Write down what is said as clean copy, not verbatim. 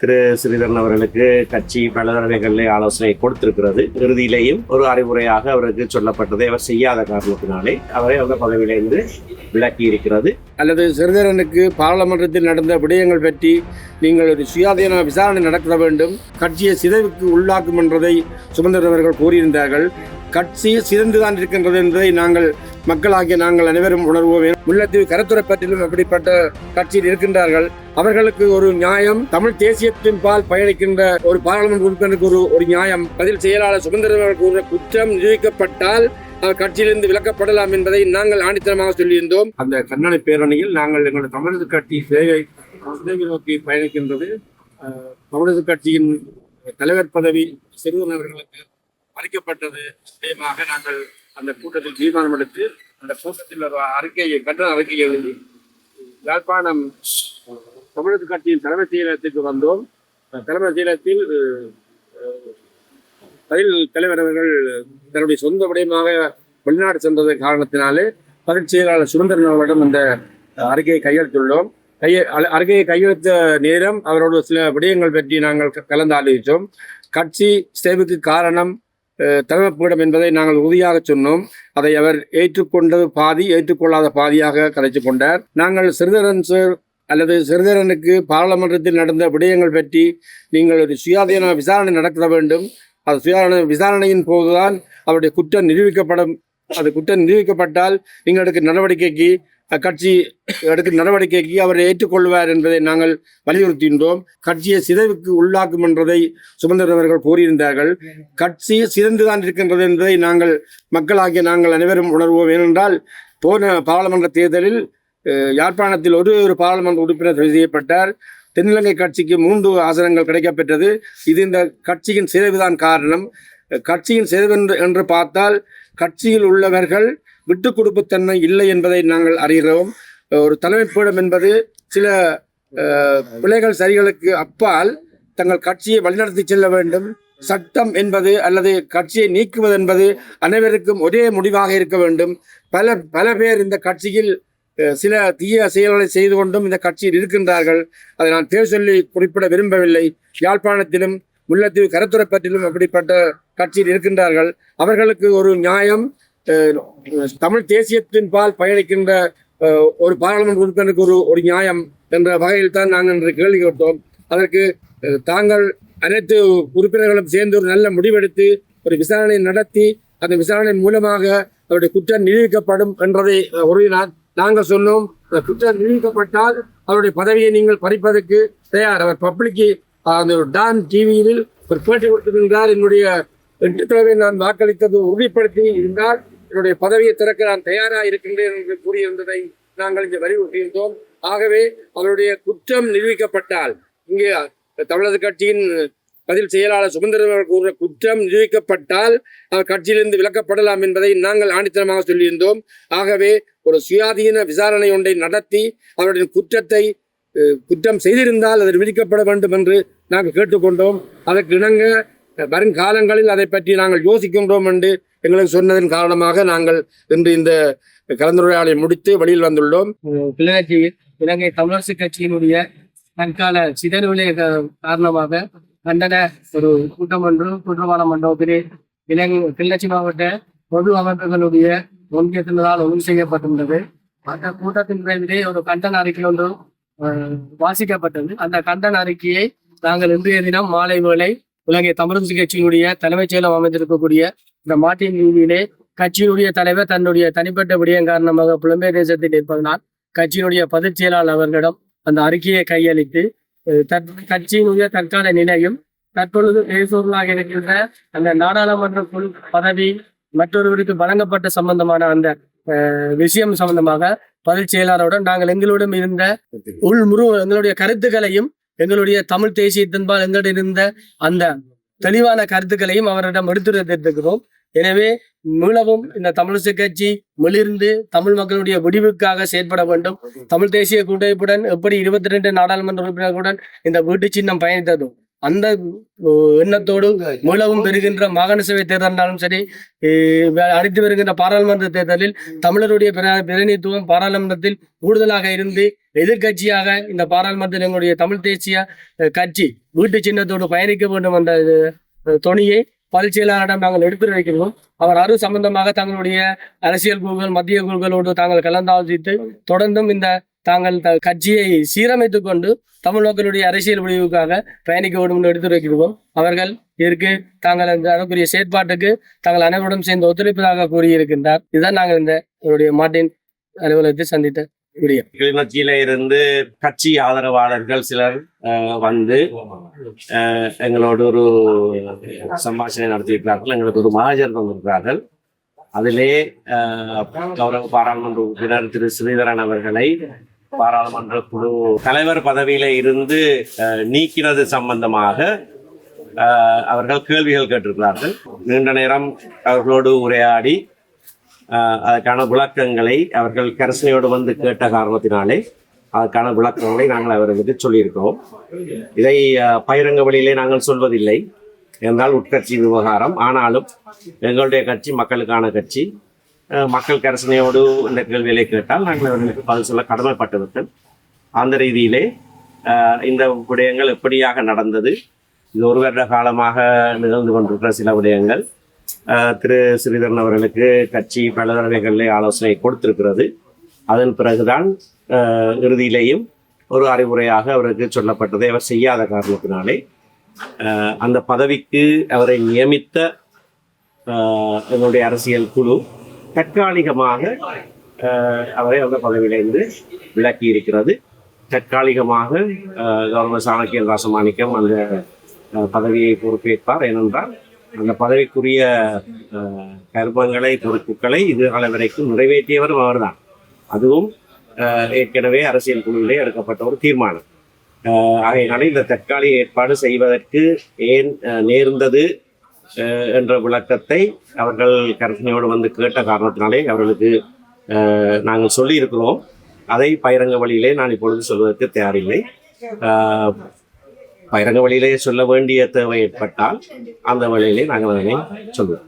திரு ஸ்ரீதரன் அவர்களுக்கு கட்சி பல தடவைகளில் ஆலோசனை கொடுத்திருக்கிறது. இறுதியிலேயும் ஒரு அறிவுரையாக அவருக்கு சொல்லப்பட்டதை அவர் செய்யாத காரணத்தினாலே அவரை அந்த பதவியிலிருந்து விலக்கி இருக்கிறது. அல்லது ஸ்ரீதரனுக்கு பாராளுமன்றத்தில் நடந்த விடயங்கள் பற்றி நீங்கள் ஒரு சுயாதீன விசாரணை நடத்த வேண்டும், கட்சியை சிதைவுக்கு உள்ளாக்கும் என்றதை சுமந்திரன் அவர்கள் கூறியிருந்தார்கள். கட்சி சிதைந்துதான் இருக்கின்றது என்பதை நாங்கள் மக்களாகிய நாங்கள் அனைவரும் உணர்வோம். முல்லைத்தீவு கருத்துரை பற்றிலும் அப்படிப்பட்ட கட்சியில் இருக்கின்றார்கள். அவர்களுக்கு ஒரு நியாயம், தமிழ் தேசியத்தின் பால் பயணிக்கின்ற ஒரு பாராளுமன்ற உறுப்பினருக்கு ஒரு நியாயம். பதில் செயலாளர் சுமந்திரன் அவர்கள் கூறிய குற்றம் நிரூபிக்கப்பட்டால் அவர் கட்சியிலிருந்து விலக்கப்படலாம் என்பதை நாங்கள் ஆணித்தனமாக சொல்லியிருந்தோம். அந்த கண்ணனை பேரணியில் நாங்கள் எங்களுடைய தமிழக கட்சி சிதைவை நோக்கி பயணிக்கின்றது. தமிழக கட்சியின் தலைவர் பதவி சிறுவன் அவர்களுக்கு பறிக்கப்பட்டது விஷயமாக நாங்கள் அந்த கூட்டத்தில் தீர்மானம் எடுத்து அந்த கூட்டத்தில் கண்டன அறிக்கையை எழுதி யாழ்ப்பாணம் தமிழக கட்சியின் தலைமை செயலகத்திற்கு வந்தோம். தலைமை செயலகத்தில் பதில் தலைவர் அவர்கள் தன்னுடைய சொந்த விடயமாக வெளிநாடு சென்றது காரணத்தினாலே பதில் செயலாளர் சுமந்திரன் அவர்களிடம் அந்த அறிக்கையை கையெழுத்துள்ளோம். அறிக்கையை கையெழுத்த நேரம் அவரோட சில விடயங்கள் பற்றி நாங்கள் கலந்து ஆலோசித்தோம். கட்சி சேவைக்கு காரணம் தலைமைப்பீடம் என்பதை நாங்கள் உறுதியாக சொன்னோம். அதை அவர் ஏற்றுக்கொண்டது பாதி, ஏற்றுக்கொள்ளாத பாதியாக கதைச்சு கொண்டார். நாங்கள் ஸ்ரீதரனுக்கு பாராளுமன்றத்தில் நடந்த விடயங்கள் பற்றி நீங்கள் ஒரு சுயாதீன விசாரணை நடத்த வேண்டும். அது சுயாதீன விசாரணையின் போதுதான் அவருடைய குற்றம் நிரூபிக்கப்படும். அது குற்றம் நிரூபிக்கப்பட்டால் நீங்கள் எடுக்கும் நடவடிக்கைக்கு கட்சி எடுக்கும் நடவடிக்கைக்கு அவரை ஏற்றுக்கொள்வார் என்பதை நாங்கள் வலியுறுத்துகின்றோம். கட்சியை சிதைவுக்கு உள்ளாக்கும் என்றதை சுமந்திரன் அவர்கள் கூறியிருந்தார்கள். கட்சி சிதைந்துதான் இருக்கின்றது என்பதை நாங்கள் மக்களாகிய நாங்கள் அனைவரும் உணர்வோம். ஏனென்றால் போன பாராளுமன்ற தேர்தலில் யாழ்ப்பாணத்தில் ஒரு பாராளுமன்ற உறுப்பினர் தெரிவு செய்யப்பட்டார். தென்னிலங்கை கட்சிக்கு 3 ஆசனங்கள் கிடைக்கப்பெற்றது. இது இந்த கட்சியின் சிதைவுதான் காரணம். கட்சியின் சிதைவு என்று பார்த்தால் கட்சியில் உள்ளவர்கள் விட்டு கொடுப்புத்தன்மை இல்லை என்பதை நாங்கள் அறிகிறோம். ஒரு தலைமைப்பீடம் என்பது சில பிழைகள் சரிகளுக்கு அப்பால் தங்கள் கட்சியை வழிநடத்தி செல்ல வேண்டும். சட்டம் என்பது அல்லது கட்சியை நீக்குவது என்பது அனைவருக்கும் ஒரே முடிவாக இருக்க வேண்டும். பல பேர் இந்த கட்சியில் சில தீய செயல்களை செய்து கொண்டும் இந்த கட்சியில் இருக்கின்றார்கள். அதை நான் பேர் சொல்லி குறிப்பிட விரும்பவில்லை. யாழ்ப்பாணத்திலும் முல்லைத்தீவு கருத்துரை பற்றிலும் அப்படிப்பட்ட கட்சியில் இருக்கின்றார்கள். அவர்களுக்கு ஒரு நியாயம், தமிழ் தேசியத்தின் பால் பயணிக்கின்ற ஒரு பாராளுமன்ற உறுப்பினருக்கு ஒரு நியாயம் என்ற வகையில் தான் நாங்கள் இன்று கேள்வி கேட்டோம். அதற்கு தாங்கள் அனைத்து உறுப்பினர்களும் சேர்ந்து ஒரு நல்ல முடிவெடுத்து ஒரு விசாரணை நடத்தி அந்த விசாரணை மூலமாக அவருடைய குற்றம் நிரூபிக்கப்படும் என்றதை உறுதினார். நாங்கள் சொன்னோம், குற்றம் நிரூபிக்கப்பட்டால் அவருடைய பதவியை நீங்கள் பறிப்பதற்கு தயார். அவர் பப்ளிக்கு அந்த டான் டிவியில் ஒரு பேட்டி கொடுத்திருந்தார். என்னுடைய வெற்றித்தலைவை நான் வாக்களித்தது உறுதிப்படுத்தி இருந்தால் என்னுடைய பதவியை திறக்க நான் தயாராக இருக்கின்றேன் என்று கூறியிருந்ததை நாங்கள் இங்கே வலியுறுத்தியிருந்தோம். ஆகவே அவருடைய குற்றம் நிரூபிக்கப்பட்டால், இங்கே தமிழக கட்சியின் பதில் செயலாளர் சுமந்திரன் அவர்கள் கூறிய குற்றம் நிரூபிக்கப்பட்டால் அவர் கட்சியிலிருந்து விலக்கப்படலாம் என்பதை நாங்கள் ஆணித்தனமாக சொல்லியிருந்தோம். ஆகவே ஒரு சுயாதீன விசாரணை ஒன்றை நடத்தி அவருடைய குற்றம் செய்திருந்தால் அது விதிக்கப்பட வேண்டும் என்று நாங்கள் கேட்டுக்கொண்டோம். அதற்கு இணங்க வருங்காலங்களில் அதை பற்றி நாங்கள் யோசிக்கின்றோம் என்று எங்களுக்கு சொன்னதன் காரணமாக நாங்கள் இன்று இந்த கலந்துரையாடலை முடித்து வெளியில் வந்துள்ளோம். கிளிநொச்சியில் இலங்கை தமிழரசு கட்சியினுடைய தற்கால சிதைவுடைய காரணமாக கண்டன ஒரு கூட்டம் ஒன்று குற்றவாள மண்டபத்திலே கிளிநொச்சி மாவட்ட பொது அமைப்புகளுடைய ஒன்றியத்தினரால் ஒழுங்கு செய்யப்பட்டிருந்தது. அந்த கூட்டத்தின் விரைவிலே ஒரு கண்டன அறிக்கை ஒன்று வாசிக்கப்பட்டது. அந்த கண்டன அறிக்கையை நாங்கள் இன்றைய தினம் மாலை வேளை இலங்கை தமிழரசு கட்சியினுடைய தலைமைச் செயலம் அமைந்திருக்கக்கூடிய இந்த மாட்டின் வீதியிலே கட்சியினுடைய தலைவர் தன்னுடைய தனிப்பட்ட விடயம் காரணமாக புலம்பெயர் தேசத்தில் இருப்பதனால் கட்சியினுடைய பொதுச் செயலாளர் அவர்களிடம் அந்த அறிக்கையை கையளித்து கட்சியினுடைய தற்கால நிலையும் தற்பொழுது பேசுவர்களாக இருக்கின்ற அந்த நாடாளுமன்ற பதவி மற்றொருவருக்கு வழங்கப்பட்ட சம்பந்தமான அந்த விஷயம் சம்பந்தமாக பொதுச் செயலாளருடன் நாங்கள் எங்களுடன் இருந்த எங்களுடைய கருத்துக்களையும் எங்களுடைய தமிழ் தேசியத்தின்பால் எங்களிடம் இருந்த அந்த தெளிவான கருத்துக்களையும் அவரிடம் எடுத்துரைத்திருக்கிறோம். எனவே மீளவும் இந்த தமிழரசு கட்சி மிளிர்ந்து தமிழ் மக்களுடைய விடிவுக்காக செயற்பட வேண்டும். தமிழ் தேசிய கூட்டமைப்புடன் எப்படி 22 நாடாளுமன்ற உறுப்பினர்களுடன் இந்த வீட்டு சின்னம் பயணித்ததும் அந்த எண்ணத்தோடு மீளவும் பெறுகின்ற மாகாண சபை தேர்தலாலும் சரி, அடுத்து வருகின்ற பாராளுமன்ற தேர்தலில் தமிழருடைய பிரதிநிதித்துவம் பாராளுமன்றத்தில் கூடுதலாக இருந்து எதிர்கட்சியாக இந்த பாராளுமன்றத்தில் எங்களுடைய தமிழ் தேசிய கட்சி வீட்டு சின்னத்தோடு பயணிக்க வேண்டும் என்ற தொனியை பொதுச் செயலாளரிடம் நாங்கள் எடுத்து வைக்கிறோம். அவர் அது சம்பந்தமாக தங்களுடைய அரசியல் குழுக்கள் மத்திய குழுக்களோடு தாங்கள் கலந்தாலோசித்து தொடர்ந்தும் இந்த தாங்கள் கட்சியை சீரமைத்துக் கொண்டு தமிழ் மக்களுடைய அரசியல் விளைவுக்காக பயணிக்க வேண்டும் என்று எடுத்து வைக்கிறோம். அவர்கள் இதற்கு தாங்கள் அதற்குரிய செயற்பாட்டுக்கு தாங்கள் அனைவரும் சேர்ந்து ஒத்துழைப்பதாக கூறியிருக்கின்றார். இதுதான் நாங்கள் இந்த மார்ட்டின் அலுவலகத்தை சந்தித்த விடயம். கிளிநொச்சியில இருந்து கட்சி ஆதரவாளர்கள் சிலர் வந்து எங்களோடு ஒரு சம்பாஷணை நடத்தியிருக்கிறார்கள். எங்களுக்கு ஒரு மகாஜர் தந்திருக்கிறார்கள். அதிலே கௌரவ பாராளுமன்ற உறுப்பினர் திரு ஸ்ரீதரன் அவர்களை பாராளுமன்ற குழு தலைவர் பதவியில இருந்து நீக்கினது சம்பந்தமாக அவர்கள் கேள்விகள் கேட்டிருக்கிறார்கள். நீண்ட நேரம் அவர்களோடு உரையாடி அதற்கான விளக்கங்களை அவர்கள் கரசனையோடு வந்து கேட்ட காரணத்தினாலே அதற்கான விளக்கங்களை நாங்கள் அவர்களுக்கு சொல்லியிருக்கிறோம். இதை பகிரங்க வழியிலே நாங்கள் சொல்வதில்லை என்றால் உட்கட்சி விவகாரம். ஆனாலும் எங்களுடைய கட்சி மக்களுக்கான கட்சி. மக்கள் கரசனையோடு இந்த கேள்விகளை கேட்டால் நாங்கள் அவர்களுக்கு பதில் சொல்ல கடமைப்பட்டவர்கள். அந்த ரீதியிலே இந்த விடயங்கள் எப்படியாக நடந்தது, இது ஒரு வருட காலமாக நிகழ்ந்து கொண்டிருக்கிற சில விடயங்கள் திரு ஸ்ரீதரன் அவர்களுக்கு கட்சி பல தடவைகளிலே ஆலோசனை கொடுத்திருக்கிறது. அதன் பிறகுதான் இறுதியிலேயும் ஒரு அறிவுரையாக அவருக்கு சொல்லப்பட்டதை அவர் செய்யாத காரணத்தினாலே அந்த பதவிக்கு அவரை நியமித்த எங்களுடைய அரசியல் குழு தற்காலிகமாக அவரை அந்த பதவியிலிருந்து விலக்கி இருக்கிறது. தற்காலிகமாக கௌரவ சாணக்கியன் ராசமாணிக்கம் அந்த பதவியை பொறுப்பேற்பார். ஏனென்றால் அந்த பதவிக்குரிய கர்மங்களை பொறுப்புகளை இது வரைக்கும் நிறைவேற்றியவரும் அவர்தான். அதுவும் ஏற்கனவே அரசியல் குழுவிலே எடுக்கப்பட்ட ஒரு தீர்மானம். ஆகையினால இந்த தற்காலிக ஏற்பாடு செய்வதற்கு ஏன் நேர்ந்தது என்ற விளக்கத்தை அவர்கள் கருத்தினையோடு வந்து கேட்ட காரணத்தினாலே அவர்களுக்கு நாங்கள் சொல்லி இருக்கிறோம். அதை பகிரங்க வழியிலே நான் இப்பொழுது சொல்வதற்கு தயாரில்லை. பகிரங்க வழியிலே சொல்ல வேண்டிய தேவை ஏற்பட்டால் அந்த வழியிலே நாங்கள் அதனை சொல்வோம்.